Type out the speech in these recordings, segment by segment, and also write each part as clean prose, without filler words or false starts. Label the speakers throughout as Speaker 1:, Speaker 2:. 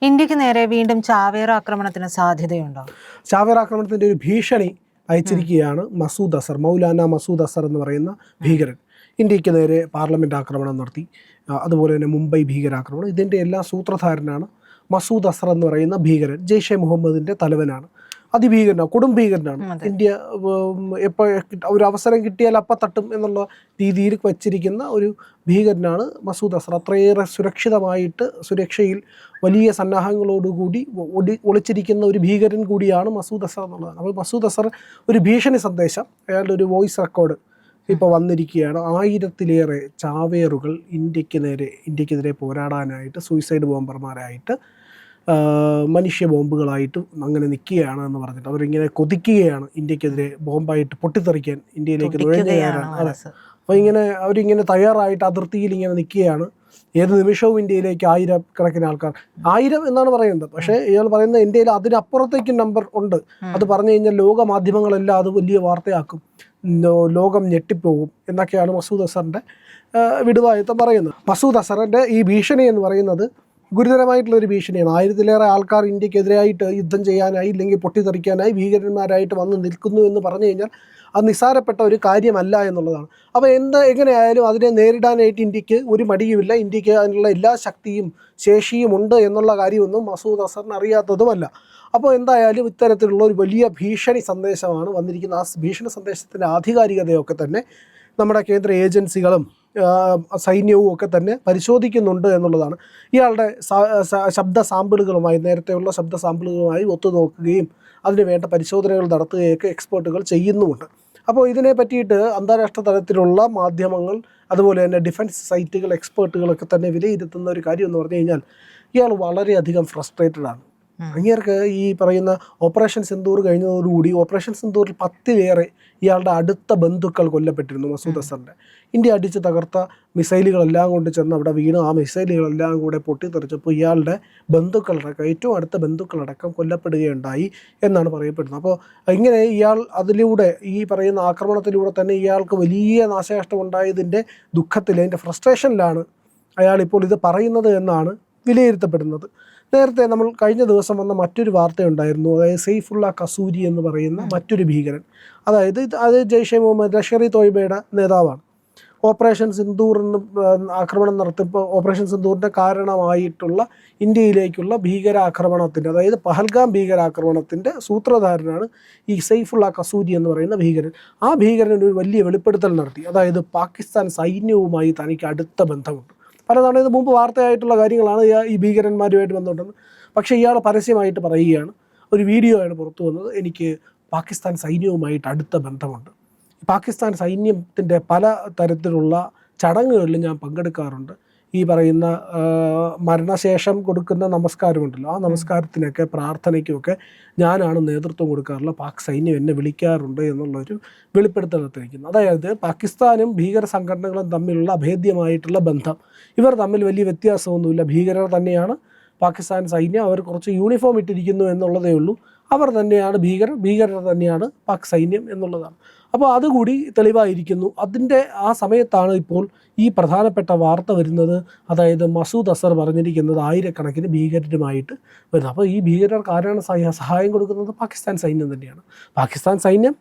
Speaker 1: ഇന്ത്യക്ക് നേരെ വീണ്ടും ചാവേർ ആക്രമണത്തിന് സാധ്യതയുണ്ടോ?
Speaker 2: ചാവേർ ആക്രമണത്തിൻ്റെ ഒരു ഭീഷണി അയച്ചിരിക്കുകയാണ് മസൂദ് അസർ, മൗലാന മസൂദ് അസർ എന്ന് പറയുന്ന ഭീകരൻ. ഇന്ത്യക്ക് നേരെ പാർലമെൻറ്റ് ആക്രമണം നടത്തി, അതുപോലെ തന്നെ മുംബൈ ഭീകരാക്രമണം. ഇതിൻ്റെ എല്ലാ സൂത്രധാരനാണ് മസൂദ് അസർ എന്ന് പറയുന്ന ഭീകരൻ. ജെയ്ഷെ മുഹമ്മദിൻ്റെ തലവനാണ്, അതിഭീകരനാണ്, കൊടും ഭീകരനാണ്. ഇന്ത്യ എപ്പോൾ ഒരു അവസരം കിട്ടിയാൽ അപ്പം തട്ടും എന്നുള്ള രീതിയിൽ വച്ചിരിക്കുന്ന ഒരു ഭീകരനാണ് മസൂദ് അസർ. അത്രയേറെ സുരക്ഷയിൽ വലിയ സന്നാഹങ്ങളോടുകൂടി ഒളിച്ചിരിക്കുന്ന ഒരു ഭീകരൻ കൂടിയാണ് മസൂദ് അസർ എന്നുള്ളതാണ്. അപ്പോൾ മസൂദ് അസർ ഒരു ഭീഷണി സന്ദേശം, അയാളുടെ ഒരു വോയിസ് റെക്കോർഡ് ഇപ്പോൾ വന്നിരിക്കുകയാണ്. 1000-ലേറെ ചാവേറുകൾ ഇന്ത്യക്കെതിരെ പോരാടാനായിട്ട് സൂയിസൈഡ് ബോംബർമാരായിട്ട്, മനുഷ്യ ബോംബുകളായിട്ട് അങ്ങനെ നിൽക്കുകയാണ് എന്ന് പറഞ്ഞിട്ട് അവരിങ്ങനെ കൊതിക്കുകയാണ് ഇന്ത്യക്കെതിരെ ബോംബായിട്ട് പൊട്ടിത്തെറിക്കാൻ, ഇന്ത്യയിലേക്ക് നുഴഞ്ഞു കയറാൻ. അതെ, അപ്പോൾ അവരിങ്ങനെ തയ്യാറായിട്ട് അതിർത്തിയിൽ ഇങ്ങനെ നിൽക്കുകയാണ്. ഏത് നിമിഷവും ഇന്ത്യയിലേക്ക് 1000 കണക്കിന് ആൾക്കാർ, 1000 എന്നാണ് പറയുന്നത്. പക്ഷേ ഇയാൾ പറയുന്നത് ഇന്ത്യയിൽ അതിനപ്പുറത്തേക്കും നമ്പർ ഉണ്ട്. അത് പറഞ്ഞു കഴിഞ്ഞാൽ ലോക മാധ്യമങ്ങളെല്ലാം അത് വലിയ വാർത്തയാക്കും, ലോകം ഞെട്ടിപ്പോകും എന്നൊക്കെയാണ് മസൂദ് അസറിൻ്റെ വിടുവായത്തം പറയുന്നത്. മസൂദ് അസറിൻ്റെ ഈ ഭീഷണി എന്ന് പറയുന്നത് ഗുരുതരമായിട്ടുള്ളൊരു ഭീഷണിയാണ്. 1000-ലേറെ ആൾക്കാർ ഇന്ത്യക്കെതിരായിട്ട് യുദ്ധം ചെയ്യാനായി, ഇല്ലെങ്കിൽ പൊട്ടിത്തെറിക്കാനായി ഭീകരന്മാരായിട്ട് വന്ന് നിൽക്കുന്നു എന്ന് പറഞ്ഞു കഴിഞ്ഞാൽ അത് നിസ്സാരപ്പെട്ട ഒരു കാര്യമല്ല എന്നുള്ളതാണ്. അപ്പോൾ എങ്ങനെയായാലും അതിനെ നേരിടാനായിട്ട് ഇന്ത്യക്ക് ഒരു മടിയുമില്ല. ഇന്ത്യക്ക് അതിനുള്ള എല്ലാ ശക്തിയും ശേഷിയും ഉണ്ട് എന്നുള്ള കാര്യമൊന്നും മസൂദ് അസറിന് അറിയാത്തതുമല്ല. അപ്പോൾ എന്തായാലും ഇത്തരത്തിലുള്ള ഒരു വലിയ ഭീഷണി സന്ദേശമാണ് വന്നിരിക്കുന്നത്. ആ ഭീഷണി സന്ദേശത്തിൻ്റെ ആധികാരികതയൊക്കെ തന്നെ നമ്മുടെ കേന്ദ്ര ഏജൻസികളും സൈന്യവും ഒക്കെ തന്നെ പരിശോധിക്കുന്നുണ്ട് എന്നുള്ളതാണ്. ഇയാളുടെ ശബ്ദ സാമ്പിളുകളുമായി, നേരത്തെയുള്ള ശബ്ദ സാമ്പിളുകളുമായി ഒത്തുനോക്കുകയും അതിന് വേണ്ട പരിശോധനകൾ നടത്തുകയൊക്കെ എക്സ്പേർട്ടുകൾ ചെയ്യുന്നുമുണ്ട്. അപ്പോൾ ഇതിനെ പറ്റിയിട്ട് അന്താരാഷ്ട്ര തലത്തിലുള്ള മാധ്യമങ്ങൾ, അതുപോലെ തന്നെ ഡിഫൻസ് സൈറ്റുകൾ, എക്സ്പേർട്ടുകളൊക്കെ തന്നെ വിലയിരുത്തുന്ന ഒരു കാര്യം എന്ന് പറഞ്ഞു കഴിഞ്ഞാൽ ഇയാൾ വളരെയധികം ഫ്രസ്ട്രേറ്റഡ് ആണ്. അങ്ങേർക്ക് ഈ പറയുന്ന ഓപ്പറേഷൻ സിന്ദൂർ കഴിഞ്ഞതോടുകൂടി ഓപ്പറേഷൻ സിന്ദൂറിൽ 10-ലേറെ ഇയാളുടെ അടുത്ത ബന്ധുക്കൾ കൊല്ലപ്പെട്ടിരുന്നു മസൂദ് അസറിൻ്റെ. ഇന്ത്യ അടിച്ച് തകർത്ത മിസൈലുകളെല്ലാം കൊണ്ട് ചെന്ന് അവിടെ വീണ് ആ മിസൈലുകളെല്ലാം കൂടെ പൊട്ടിത്തെറിച്ചപ്പോൾ ഇയാളുടെ ബന്ധുക്കളടക്കം, ഏറ്റവും അടുത്ത ബന്ധുക്കളടക്കം കൊല്ലപ്പെടുകയുണ്ടായി എന്നാണ് പറയപ്പെടുന്നത്. അപ്പോൾ ഇങ്ങനെ ഇയാൾ അതിലൂടെ, ഈ പറയുന്ന ആക്രമണത്തിലൂടെ തന്നെ ഇയാൾക്ക് വലിയ നാശനഷ്ടം ഉണ്ടായതിൻ്റെ ദുഃഖത്തിൽ, അതിൻ്റെ ഫ്രസ്ട്രേഷനിലാണ് അയാളിപ്പോൾ ഇത് പറയുന്നത് എന്നാണ് വിലയിരുത്തപ്പെടുന്നത്. നേരത്തെ നമ്മൾ കഴിഞ്ഞ ദിവസം വന്ന മറ്റൊരു വാർത്തയുണ്ടായിരുന്നു. അതായത് സെയ്ഫുള്ള കസൂരി എന്ന് പറയുന്ന മറ്റൊരു ഭീകരൻ, അത് ജെയ്ഷെ മുഹമ്മദ്, ലഷ്കർ-ഇ തോയ്ബയുടെ നേതാവാണ്. ഓപ്പറേഷൻ സിന്ദൂർ ആക്രമണം നടത്തിയപ്പോൾ ഓപ്പറേഷൻ സിന്ദൂറിൻ്റെ കാരണമായിട്ടുള്ള ഇന്ത്യയിലേക്കുള്ള ഭീകരാക്രമണത്തിൻ്റെ, അതായത് പഹൽഗാം ഭീകരാക്രമണത്തിൻ്റെ സൂത്രധാരനാണ് ഈ സെയ്ഫുള്ള കസൂരി എന്ന് പറയുന്ന ഭീകരൻ. ആ ഭീകരൻ ഒരു വലിയ വെളിപ്പെടുത്തൽ നടത്തി. അതായത് പാകിസ്ഥാൻ സൈന്യവുമായി തനിക്ക് അടുത്ത ബന്ധമുണ്ട്. പലതവണ ഇത് മുമ്പ് വാർത്തയായിട്ടുള്ള കാര്യങ്ങളാണ് ഈ ഭീകരന്മാരുമായിട്ട് ബന്ധമുണ്ടെന്ന്. പക്ഷേ ഇയാൾ പരസ്യമായിട്ട് പറയുകയാണ്, ഒരു വീഡിയോ ആണ് പുറത്തു വന്നത്, എനിക്ക് പാകിസ്ഥാൻ സൈന്യവുമായിട്ട് അടുത്ത ബന്ധമുണ്ട്. പാകിസ്ഥാൻ സൈന്യത്തിൻ്റെ പല തരത്തിലുള്ള ചടങ്ങുകളിലും ഞാൻ പങ്കെടുക്കാറുണ്ട്. ഈ പറയുന്ന മരണശേഷം കൊടുക്കുന്ന നമസ്കാരമുണ്ടല്ലോ, ആ നമസ്കാരത്തിനൊക്കെ പ്രാർത്ഥനയ്ക്കുമൊക്കെ ഞാനാണ് നേതൃത്വം കൊടുക്കാറുള്ള, പാക് സൈന്യം എന്നെ വിളിക്കാറുണ്ട് എന്നുള്ളൊരു വെളിപ്പെടുത്തൽ നടത്തിയിരിക്കുന്നു. അതായത് പാകിസ്ഥാനും ഭീകര സംഘടനകളും തമ്മിലുള്ള അഭേദ്യമായിട്ടുള്ള ബന്ധം, ഇവർ തമ്മിൽ വലിയ വ്യത്യാസമൊന്നുമില്ല. ഭീകരർ തന്നെയാണ് പാകിസ്ഥാൻ സൈന്യം, അവർ കുറച്ച് യൂണിഫോം ഇട്ടിരിക്കുന്നു എന്നുള്ളതേ ഉള്ളൂ. അവർ തന്നെയാണ് ഭീകരർ തന്നെയാണ് പാക് സൈന്യം എന്നുള്ളതാണ്. അപ്പോൾ അതുകൂടി തെളിവായിരിക്കുന്നു. അതിൻ്റെ ആ സമയത്താണ് ഇപ്പോൾ ഈ പ്രധാനപ്പെട്ട വാർത്ത വരുന്നത്. അതായത് മസൂദ് അസർ പറഞ്ഞിരിക്കുന്നത് 1000-കണക്കിന് ഭീകരരുമായിട്ട് വരുന്നത്. അപ്പോൾ ഈ ഭീകരർക്ക് ആരാണ് സഹായം കൊടുക്കുന്നത്? പാകിസ്ഥാൻ സൈന്യം തന്നെയാണ്. പാകിസ്ഥാൻ സൈന്യം,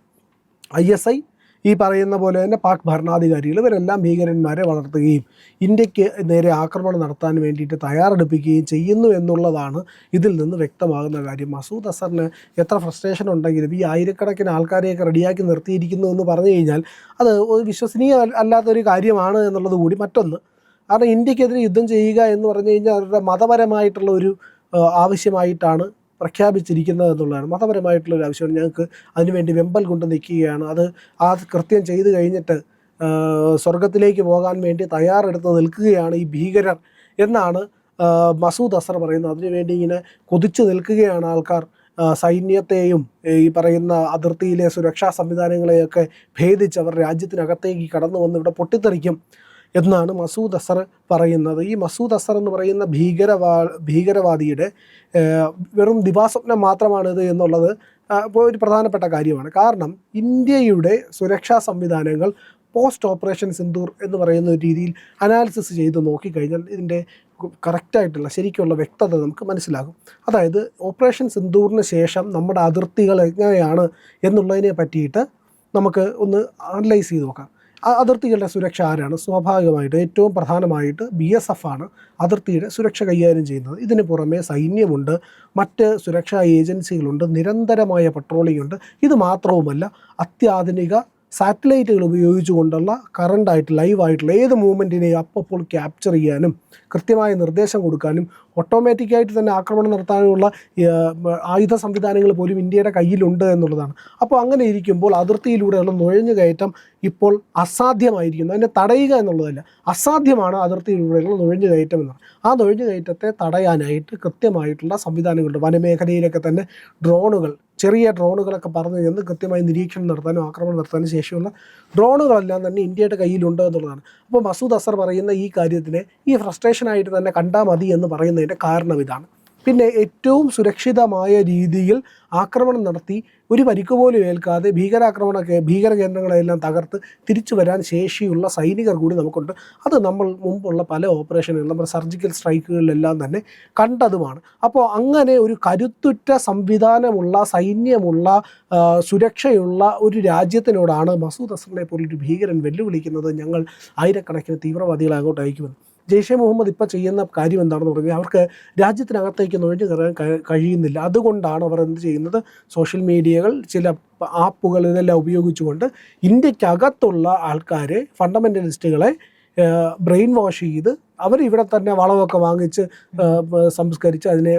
Speaker 2: ISI, ഈ പറയുന്ന പോലെ തന്നെ പാക് ഭരണാധികാരികൾ, ഇവരെല്ലാം ഭീകരന്മാരെ വളർത്തുകയും ഇന്ത്യക്ക് നേരെ ആക്രമണം നടത്താൻ വേണ്ടിയിട്ട് തയ്യാറെടുപ്പിക്കുകയും ചെയ്യുന്നു എന്നുള്ളതാണ് ഇതിൽ നിന്ന് വ്യക്തമാകുന്ന കാര്യം. മസൂദ് അസറിന് എത്ര ഫ്രസ്ട്രേഷൻ ഉണ്ടെങ്കിലും ഈ 1000-കണക്കിന് ആൾക്കാരെയൊക്കെ റെഡിയാക്കി നിർത്തിയിരിക്കുന്നു എന്ന് പറഞ്ഞു കഴിഞ്ഞാൽ അത് ഒരു വിശ്വസനീയ അല്ലാത്തൊരു കാര്യമാണ് എന്നുള്ളത് കൂടി. മറ്റൊന്ന്, കാരണം ഇന്ത്യക്കെതിരെ യുദ്ധം ചെയ്യുക എന്ന് പറഞ്ഞു കഴിഞ്ഞാൽ അവരുടെ മതപരമായിട്ടുള്ള ഒരു ആവശ്യമായിട്ടാണ് പ്രഖ്യാപിച്ചിരിക്കുന്നത് എന്നുള്ളതാണ്. മതപരമായിട്ടുള്ളൊരു ആവശ്യമാണ്, ഞങ്ങൾക്ക് അതിനുവേണ്ടി വെമ്പൽ കൊണ്ട് നിൽക്കുകയാണ്. ആ കൃത്യം ചെയ്തു കഴിഞ്ഞിട്ട് സ്വർഗത്തിലേക്ക് പോകാൻ വേണ്ടി തയ്യാറെടുത്ത് നിൽക്കുകയാണ് ഈ ഭീകരർ എന്നാണ് മസൂദ് അസർ പറയുന്നത്. അതിനുവേണ്ടി ഇങ്ങനെ കൊതിച്ചു നിൽക്കുകയാണ് ആൾക്കാർ. സൈന്യത്തെയും ഈ പറയുന്ന അതിർത്തിയിലെ സുരക്ഷാ സംവിധാനങ്ങളെയൊക്കെ ഭേദിച്ച് അവർ രാജ്യത്തിനകത്തേക്ക് കടന്നു വന്ന് ഇവിടെ പൊട്ടിത്തെറിക്കും എന്നാണ് മസൂദ് അസർ പറയുന്നത്. ഈ മസൂദ് അസർ എന്ന് പറയുന്ന ഭീകരവാദിയുടെ വെറും ദിവാസ്വപ്നം മാത്രമാണിത് എന്നുള്ളത് ഒരു പ്രധാനപ്പെട്ട കാര്യമാണ്. കാരണം ഇന്ത്യയുടെ സുരക്ഷാ സംവിധാനങ്ങൾ പോസ്റ്റ് ഓപ്പറേഷൻ സിന്ദൂർ എന്ന് പറയുന്ന ഒരു രീതിയിൽ അനാലിസിസ് ചെയ്ത് നോക്കിക്കഴിഞ്ഞാൽ ഇതിൻ്റെ കറക്റ്റായിട്ടുള്ള ശരിക്കുള്ള വ്യക്തത നമുക്ക് മനസ്സിലാകും. അതായത് ഓപ്പറേഷൻ സിന്ദൂറിന് ശേഷം നമ്മുടെ അതിർത്തികൾ എങ്ങനെയാണ് എന്നുള്ളതിനെ പറ്റിയിട്ട് നമുക്ക് ഒന്ന് അനലൈസ് ചെയ്ത് നോക്കാം. അതിർത്തികളുടെ സുരക്ഷ ആരാണ്? സ്വാഭാവികമായിട്ട് ഏറ്റവും പ്രധാനമായിട്ട് BSF ആണ് അതിർത്തിയുടെ സുരക്ഷ കൈകാര്യം ചെയ്യുന്നത്. ഇതിന് പുറമെ സൈന്യമുണ്ട്, മറ്റ് സുരക്ഷാ ഏജൻസികളുണ്ട്, നിരന്തരമായ പട്രോളിംഗ് ഉണ്ട്. ഇത് മാത്രവുമല്ല, അത്യാധുനിക സാറ്റലൈറ്റുകൾ ഉപയോഗിച്ചുകൊണ്ടുള്ള കറണ്ടായിട്ട് ലൈവായിട്ടുള്ള ഏത് മൂവ്മെൻറ്റിനെയും അപ്പോൾ ക്യാപ്ചർ ചെയ്യാനും കൃത്യമായ നിർദ്ദേശം കൊടുക്കാനും ഓട്ടോമാറ്റിക്കായിട്ട് തന്നെ ആക്രമണം നടത്താനുള്ള ആയുധ സംവിധാനങ്ങൾ പോലും ഇന്ത്യയുടെ കയ്യിലുണ്ട് എന്നുള്ളതാണ്. അപ്പോൾ അങ്ങനെ ഇരിക്കുമ്പോൾ അതിർത്തിയിലൂടെയുള്ള നുഴഞ്ഞുകയറ്റം ഇപ്പോൾ അസാധ്യമായിരിക്കുന്നു. അതിനെ തടയുക എന്നുള്ളതല്ല, അസാധ്യമാണ് അതിർത്തിയിലൂടെയുള്ള നുഴഞ്ഞുകയറ്റം എന്നാണ്. ആ നുഴഞ്ഞുകയറ്റത്തെ തടയാനായിട്ട് കൃത്യമായിട്ടുള്ള സംവിധാനങ്ങളുണ്ട്. വനമേഖലയിലൊക്കെ തന്നെ ഡ്രോണുകൾ, ചെറിയ ഡ്രോണുകളൊക്കെ പറഞ്ഞു ചെന്ന് കൃത്യമായി നിരീക്ഷണം നടത്താനും ആക്രമണം നടത്താനും ശേഷിയുള്ള ഡ്രോണുകളെല്ലാം തന്നെ ഇന്ത്യയുടെ കയ്യിലുണ്ട് എന്നുള്ളതാണ്. അപ്പോൾ മസൂദ് അസർ പറയുന്ന ഈ കാര്യത്തിനെ ഈ ഫ്രസ്ട്രേഷനായിട്ട് തന്നെ കണ്ടാൽ മതി എന്ന് പറയുന്നതിൻ്റെ കാരണം ഇതാണ്. പിന്നെ ഏറ്റവും സുരക്ഷിതമായ രീതിയിൽ ആക്രമണം നടത്തി ഒരു പരിക്ക് പോലും ഏൽക്കാതെ ഭീകര കേന്ദ്രങ്ങളെല്ലാം തകർത്ത് തിരിച്ചു വരാൻ ശേഷിയുള്ള സൈനികർ കൂടി നമുക്കുണ്ട്. അത് നമ്മൾ മുമ്പുള്ള പല ഓപ്പറേഷനുകൾ, നമ്മുടെ സർജിക്കൽ സ്ട്രൈക്കുകളിലെല്ലാം തന്നെ കണ്ടതുമാണ്. അപ്പോൾ അങ്ങനെ ഒരു കരുത്തുറ്റ സംവിധാനമുള്ള, സൈന്യമുള്ള, സുരക്ഷയുള്ള ഒരു രാജ്യത്തിനോടാണ് മസൂദ് അസറിനെ പോലൊരു ഭീകരൻ വെല്ലുവിളിക്കുന്നത്, ഞങ്ങൾ ആയിരക്കണക്കിന് തീവ്രവാദികളെ അങ്ങോട്ട് അയക്കുമെന്ന്. ജെയ്ഷെ മുഹമ്മദ് ഇപ്പോൾ ചെയ്യുന്ന കാര്യം എന്താണെന്ന് പറഞ്ഞാൽ അവർക്ക് രാജ്യത്തിനകത്തേക്ക് നുഴഞ്ഞു കയറാൻ കഴിയുന്നില്ല. അതുകൊണ്ടാണ് അവർ എന്ത് ചെയ്യുന്നത്, സോഷ്യൽ മീഡിയകൾ, ചില ആപ്പുകൾ ഇതെല്ലാം ഉപയോഗിച്ചുകൊണ്ട് ഇന്ത്യക്കകത്തുള്ള ആൾക്കാരെ, ഫണ്ടമെൻ്റലിസ്റ്റുകളെ ബ്രെയിൻ വാഷ് ചെയ്ത് അവർ ഇവിടെ തന്നെ വളമൊക്കെ വാങ്ങിച്ച് സംസ്കരിച്ച് അതിനെ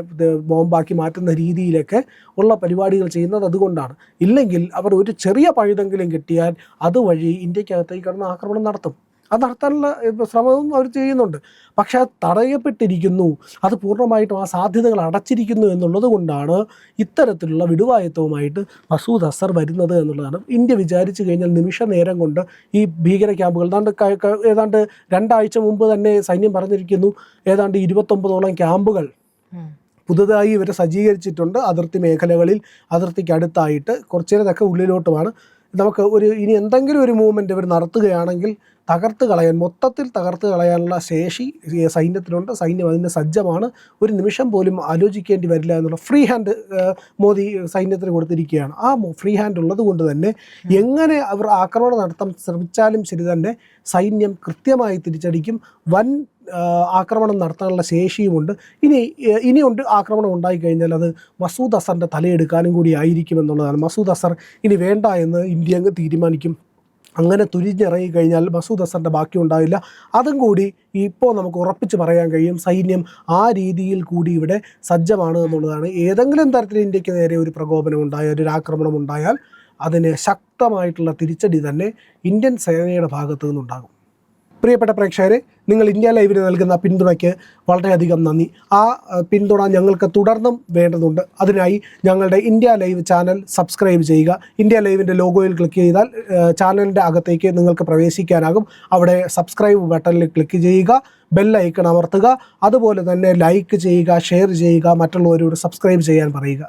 Speaker 2: ബോംബാക്കി മാറ്റുന്ന രീതിയിലൊക്കെ ഉള്ള പരിപാടികൾ ചെയ്യുന്നത് അതുകൊണ്ടാണ്. ഇല്ലെങ്കിൽ അവർ ഒരു ചെറിയ പഴുതെങ്കിലും കിട്ടിയാൽ അതുവഴി ഇന്ത്യക്കകത്തേക്ക് കടന്ന് ആക്രമണം നടത്തും. അത് നടത്താനുള്ള ശ്രമവും അവർ ചെയ്യുന്നുണ്ട്. പക്ഷേ അത് തടയപ്പെട്ടിരിക്കുന്നു, അത് പൂർണ്ണമായിട്ടും ആ സാധ്യതകൾ അടച്ചിരിക്കുന്നു എന്നുള്ളത് കൊണ്ടാണ് ഇത്തരത്തിലുള്ള വിടുവായത്വവുമായിട്ട് മസൂദ് അസർ വരുന്നത് എന്നുള്ളതാണ്. ഇന്ത്യ വിചാരിച്ചു കഴിഞ്ഞാൽ നിമിഷ നേരം കൊണ്ട് ഈ ഭീകര ക്യാമ്പുകൾ ഏതാണ്ട് 2 ആഴ്ച മുമ്പ് തന്നെ സൈന്യം പറഞ്ഞിരിക്കുന്നു, ഏതാണ്ട് 29ഓളം ക്യാമ്പുകൾ പുതുതായി ഇവർ സജ്ജീകരിച്ചിട്ടുണ്ട് അതിർത്തി മേഖലകളിൽ. അതിർത്തിക്ക് അടുത്തായിട്ട് കുറച്ചേരതൊക്കെ ഉള്ളിലോട്ടുമാണ്. നമുക്ക് ഇനി എന്തെങ്കിലും ഒരു മൂവ്മെൻറ്റ് ഇവർ നടത്തുകയാണെങ്കിൽ മൊത്തത്തിൽ തകർത്ത് കളയാനുള്ള ശേഷി സൈന്യത്തിനുണ്ട്. സൈന്യം അതിന് സജ്ജമാണ്. ഒരു നിമിഷം പോലും ആലോചിക്കേണ്ടി വരില്ല എന്നുള്ള ഫ്രീ ഹാൻഡ് മോദി സൈന്യത്തിന് കൊടുത്തിരിക്കുകയാണ്. ആ ഫ്രീ ഹാൻഡ് ഉള്ളത് കൊണ്ട് തന്നെ എങ്ങനെ അവർ ആക്രമണം നടത്താൻ ശ്രമിച്ചാലും ശരി തന്നെ സൈന്യം കൃത്യമായി തിരിച്ചടിക്കും. വൻ ആക്രമണം നടത്താനുള്ള ശേഷിയുമുണ്ട്. ഇനിയുണ്ട് ആക്രമണം ഉണ്ടായിക്കഴിഞ്ഞാൽ അത് മസൂദ് അസറിൻ്റെ തലയെടുക്കാനും കൂടി ആയിരിക്കുമെന്നുള്ളതാണ്. മസൂദ് അസർ ഇനി വേണ്ട എന്ന് ഇന്ത്യ അങ്ങ് തീരുമാനിക്കും. അങ്ങനെ തുരിഞ്ഞിറങ്ങിക്കഴിഞ്ഞാൽ മസൂദ് അസറിൻ്റെ ബാക്കി ഉണ്ടാവില്ല. അതും കൂടി ഇപ്പോൾ നമുക്ക് ഉറപ്പിച്ച് പറയാൻ കഴിയും, സൈന്യം ആ രീതിയിൽ കൂടി ഇവിടെ സജ്ജമാണ് എന്നുള്ളതാണ്. ഏതെങ്കിലും തരത്തിൽ ഇന്ത്യക്ക് നേരെ ഒരു പ്രകോപനം ഉണ്ടായാൽ, ഒരു ആക്രമണം ഉണ്ടായാൽ അതിന് ശക്തമായിട്ടുള്ള തിരിച്ചടി തന്നെ ഇന്ത്യൻ സേനയുടെ ഭാഗത്തു നിന്നുണ്ടാകും. പ്രിയപ്പെട്ട പ്രേക്ഷകരെ, നിങ്ങൾ ഇന്ത്യ ലൈവിന് നൽകുന്ന പിന്തുണയ്ക്ക് വളരെയധികം നന്ദി. ആ പിന്തുണ ഞങ്ങൾക്ക് തുടർന്നും വേണ്ടതുണ്ട്. അതിനായി ഞങ്ങളുടെ ഇന്ത്യ ലൈവ് ചാനൽ സബ്സ്ക്രൈബ് ചെയ്യുക. ഇന്ത്യ ലൈവിൻ്റെ ലോഗോയിൽ ക്ലിക്ക് ചെയ്താൽ ചാനലിൻ്റെ അകത്തേക്ക് നിങ്ങൾക്ക് പ്രവേശിക്കാനാകും. അവിടെ സബ്സ്ക്രൈബ് ബട്ടണിൽ ക്ലിക്ക് ചെയ്യുക, ബെൽ ഐക്കൺ അമർത്തുക, അതുപോലെ തന്നെ ലൈക്ക് ചെയ്യുക, ഷെയർ ചെയ്യുക, മറ്റുള്ളവരോട് സബ്സ്ക്രൈബ് ചെയ്യാൻ പറയുക.